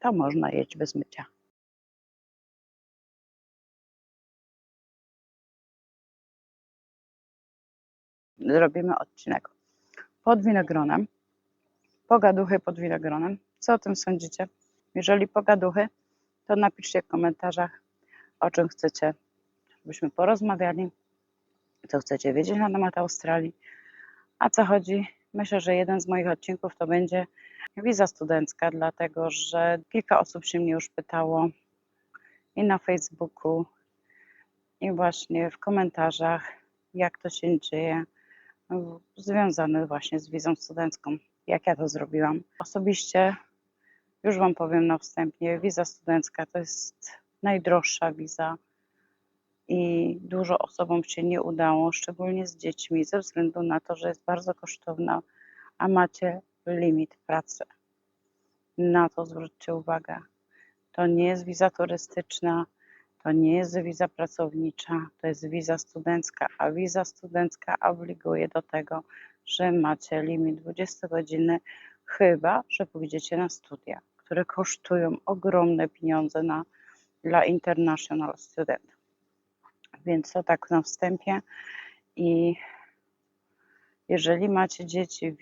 to można jeść bez mycia. Zrobimy odcinek pod winogronem, pogaduchy pod winogronem. Co o tym sądzicie? Jeżeli pogaduchy, to napiszcie w komentarzach, o czym chcecie, żebyśmy porozmawiali, co chcecie wiedzieć na temat Australii, a co chodzi. Myślę, że jeden z moich odcinków to będzie wiza studencka, dlatego że kilka osób się mnie już pytało i na Facebooku, i właśnie w komentarzach, jak to się dzieje, związane właśnie z wizą studencką, jak ja to zrobiłam. Osobiście, już Wam powiem na wstępie, wiza studencka to jest najdroższa wiza i dużo osobom się nie udało, szczególnie z dziećmi, ze względu na to, że jest bardzo kosztowna, a macie limit pracy. Na to zwróćcie uwagę. To nie jest wiza turystyczna, to nie jest wiza pracownicza, to jest wiza studencka, a wiza studencka obliguje do tego, że macie limit 20 godzin, chyba że pójdziecie na studia, które kosztują ogromne pieniądze dla international student. Więc to tak na wstępie. I jeżeli macie dzieci w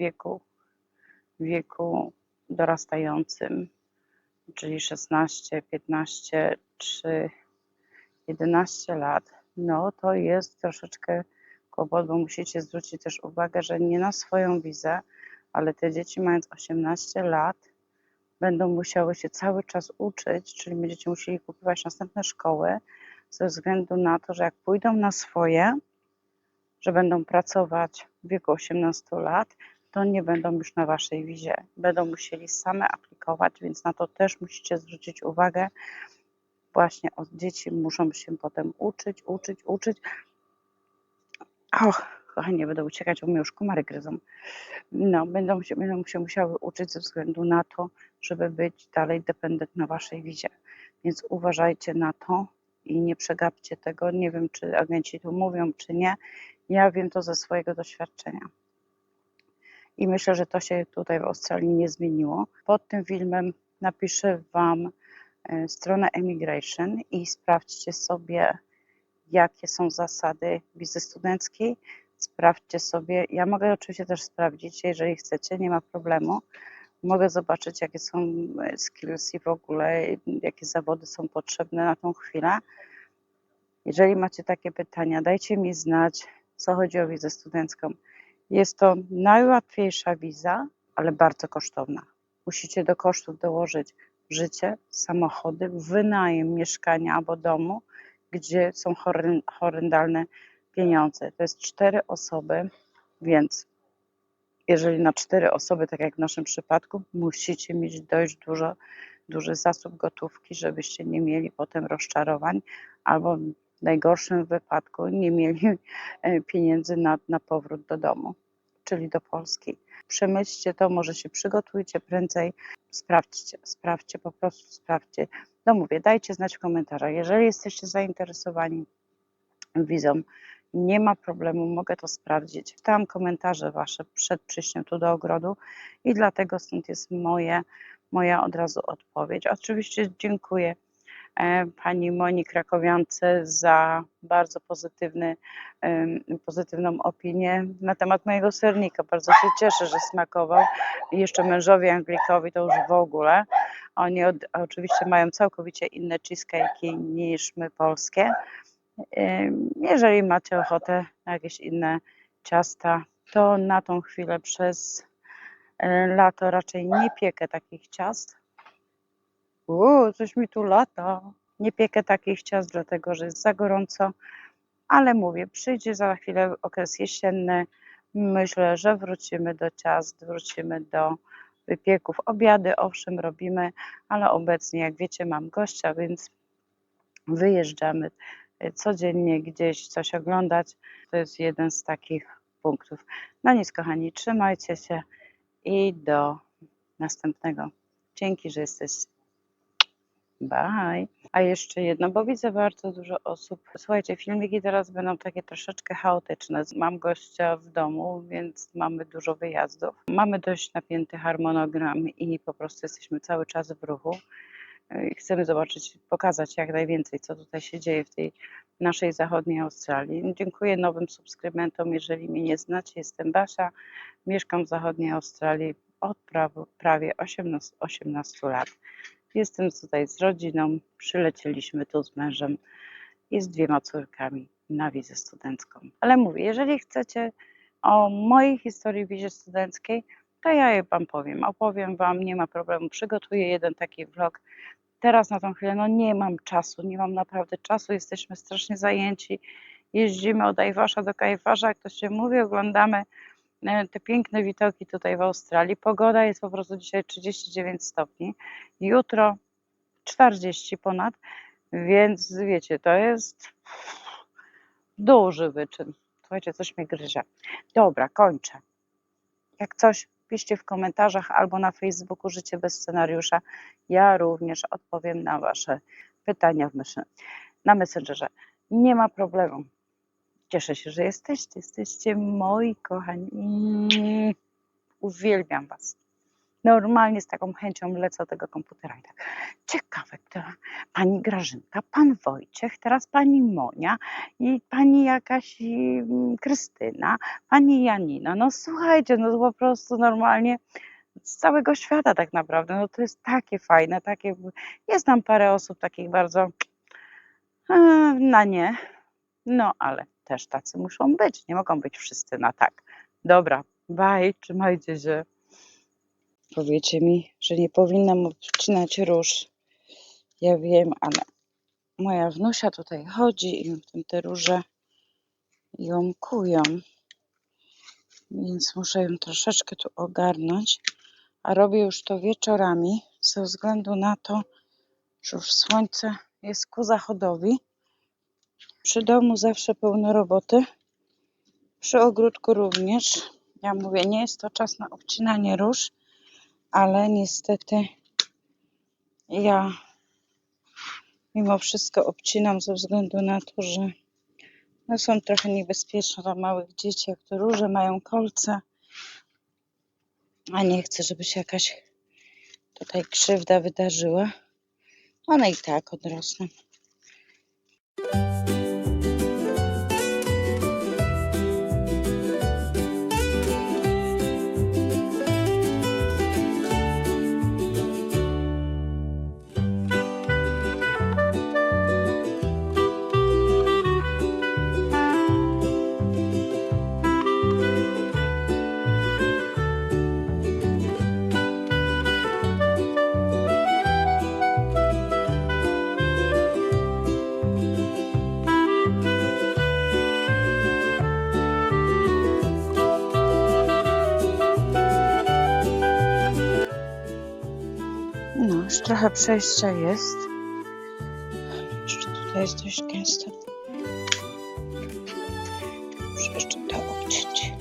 wieku dorastającym, czyli 16, 15 czy 11 lat, no to jest troszeczkę kłopot, bo musicie zwrócić też uwagę, że nie na swoją wizę, ale te dzieci mając 18 lat będą musiały się cały czas uczyć, czyli będziecie musieli kupować następne szkoły, ze względu na to, że jak pójdą na swoje, że będą pracować w wieku 18 lat, to nie będą już na waszej wizie. Będą musieli same aplikować, więc na to też musicie zwrócić uwagę. Właśnie od dzieci muszą się potem uczyć. Och, kochanie, będę uciekać, bo mnie już komary gryzą. No, będą się musiały uczyć ze względu na to, żeby być dalej dependent na waszej wizie. Więc uważajcie na to i nie przegapcie tego. Nie wiem, czy agenci to mówią, czy nie. Ja wiem to ze swojego doświadczenia. I myślę, że to się tutaj w Australii nie zmieniło. Pod tym filmem napiszę Wam stronę Emigration i sprawdźcie sobie, jakie są zasady wizy studenckiej. Sprawdźcie sobie, ja mogę oczywiście też sprawdzić, jeżeli chcecie, nie ma problemu. Mogę zobaczyć, jakie są skills i w ogóle, jakie zawody są potrzebne na tą chwilę. Jeżeli macie takie pytania, dajcie mi znać, co chodzi o wizę studencką. Jest to najłatwiejsza wiza, ale bardzo kosztowna. Musicie do kosztów dołożyć życie, samochody, wynajem mieszkania albo domu, gdzie są horrendalne pieniądze. To jest 4 osoby, więc jeżeli na 4 osoby, tak jak w naszym przypadku, musicie mieć dość duży zasób gotówki, żebyście nie mieli potem rozczarowań, albo w najgorszym wypadku nie mieli pieniędzy na powrót do domu, czyli do Polski. Przemyślcie to, może się przygotujcie prędzej, sprawdźcie, po prostu sprawdźcie. No mówię, dajcie znać w komentarzach, jeżeli jesteście zainteresowani wizą, nie ma problemu, mogę to sprawdzić. Czytałam komentarze wasze przed przyjściem tu do ogrodu i dlatego stąd jest moja od razu odpowiedź. Oczywiście dziękuję pani Moni Krakowiance za bardzo pozytywną opinię na temat mojego sernika. Bardzo się cieszę, że smakował. I jeszcze mężowi Anglikowi to już w ogóle. Oni oczywiście mają całkowicie inne cheesecake'i niż my polskie. Jeżeli macie ochotę na jakieś inne ciasta, to na tą chwilę przez lato raczej nie piekę takich ciast. Coś mi tu lata. Nie piekę takich ciast, dlatego że jest za gorąco, ale mówię, przyjdzie za chwilę okres jesienny. Myślę, że wrócimy do ciast, wrócimy do wypieków. Obiady owszem robimy, ale obecnie, jak wiecie, mam gościa, więc wyjeżdżamy codziennie gdzieś coś oglądać. To jest jeden z takich punktów. No nic, kochani, trzymajcie się i do następnego. Dzięki, że jesteście. Bye. A jeszcze jedno, bo widzę bardzo dużo osób. Słuchajcie, filmiki teraz będą takie troszeczkę chaotyczne. Mam gościa w domu, więc mamy dużo wyjazdów. Mamy dość napięty harmonogram i po prostu jesteśmy cały czas w ruchu. I chcemy zobaczyć, pokazać jak najwięcej, co tutaj się dzieje w tej naszej zachodniej Australii. Dziękuję nowym subskrybentom, jeżeli mnie nie znacie. Jestem Basia, mieszkam w zachodniej Australii od prawie 18 lat. Jestem tutaj z rodziną, przylecieliśmy tu z mężem i z 2 córkami na wizę studencką. Ale mówię, jeżeli chcecie o mojej historii w wizie studenckiej, to ja je Wam powiem, opowiem Wam, nie ma problemu, przygotuję jeden taki vlog. Teraz na tą chwilę nie mam czasu, nie mam naprawdę czasu, jesteśmy strasznie zajęci, jeździmy od Ajwasza do Kajwasza, jak to się mówi, oglądamy te piękne widoki tutaj w Australii. Pogoda jest po prostu dzisiaj 39 stopni, jutro 40 ponad, więc wiecie, to jest duży wyczyn. Słuchajcie, coś mnie gryzie. Dobra, kończę. Jak coś, piszcie w komentarzach albo na Facebooku Życie bez scenariusza. Ja również odpowiem na Wasze pytania na Messengerze. Nie ma problemu. Cieszę się, że jesteście. Jesteście moi kochani. Uwielbiam Was. Normalnie z taką chęcią lecę od tego komputera i tak. Ciekawe, pani Grażynka, pan Wojciech, teraz pani Monia i pani jakaś Krystyna, pani Janina. No słuchajcie, no po prostu normalnie z całego świata tak naprawdę. No to jest takie fajne, takie. Jest tam parę osób takich bardzo na nie, no ale też tacy muszą być. Nie mogą być wszyscy na tak. Dobra, bye, trzymajcie się. Powiecie mi, że nie powinnam obcinać róż. Ja wiem, ale moja wnusia tutaj chodzi i te róże ją kują. Więc muszę ją troszeczkę tu ogarnąć. A robię już to wieczorami, ze względu na to, że już słońce jest ku zachodowi. Przy domu zawsze pełno roboty. Przy ogródku również. Ja mówię, nie jest to czas na obcinanie róż, ale niestety ja mimo wszystko obcinam ze względu na to, że są trochę niebezpieczne dla małych dzieci, jak to róże mają kolce, a nie chcę, żeby się jakaś tutaj krzywda wydarzyła. One i tak odrosną. No, już trochę przejścia jest. Jeszcze tutaj jest dość gęsto. Muszę jeszcze to obciąć.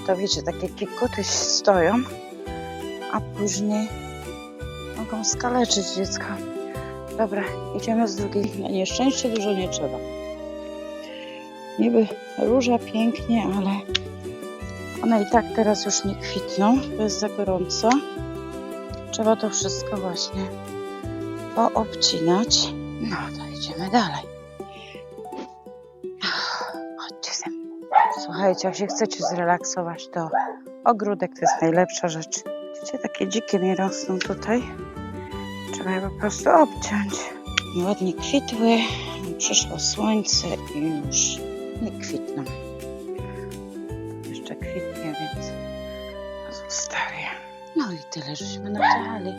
To wiecie, takie kikuty stoją, a później mogą skaleczyć dziecka. Dobra, idziemy z drugiej. Na nieszczęście dużo nie trzeba. Niby róża pięknie, ale one i tak teraz już nie kwitną, bo jest za gorąco. Trzeba to wszystko właśnie poobcinać. No to idziemy dalej. Chodźcie ze mną. Słuchajcie, jak się chcecie zrelaksować, to ogródek to jest najlepsza rzecz. Widzicie, takie dzikie mi rosną tutaj. Trzeba je po prostu obciąć. Ładnie kwitły, przyszło słońce i już nie kwitną. Jeszcze kwitnie, więc zostawię. No i tyle, żeśmy nagrali.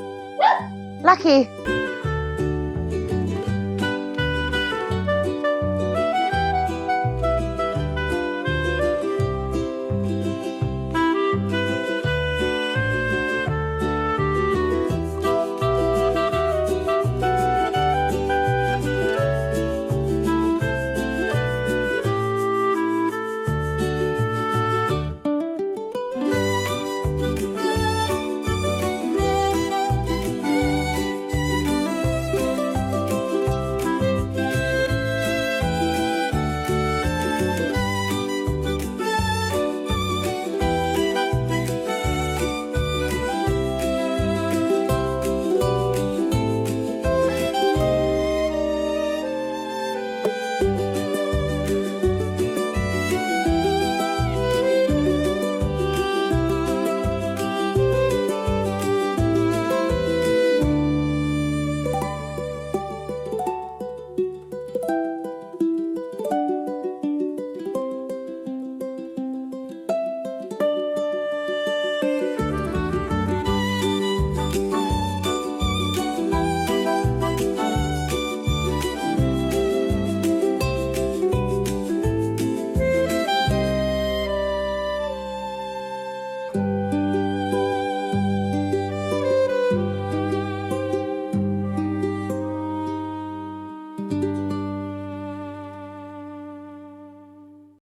Lucky!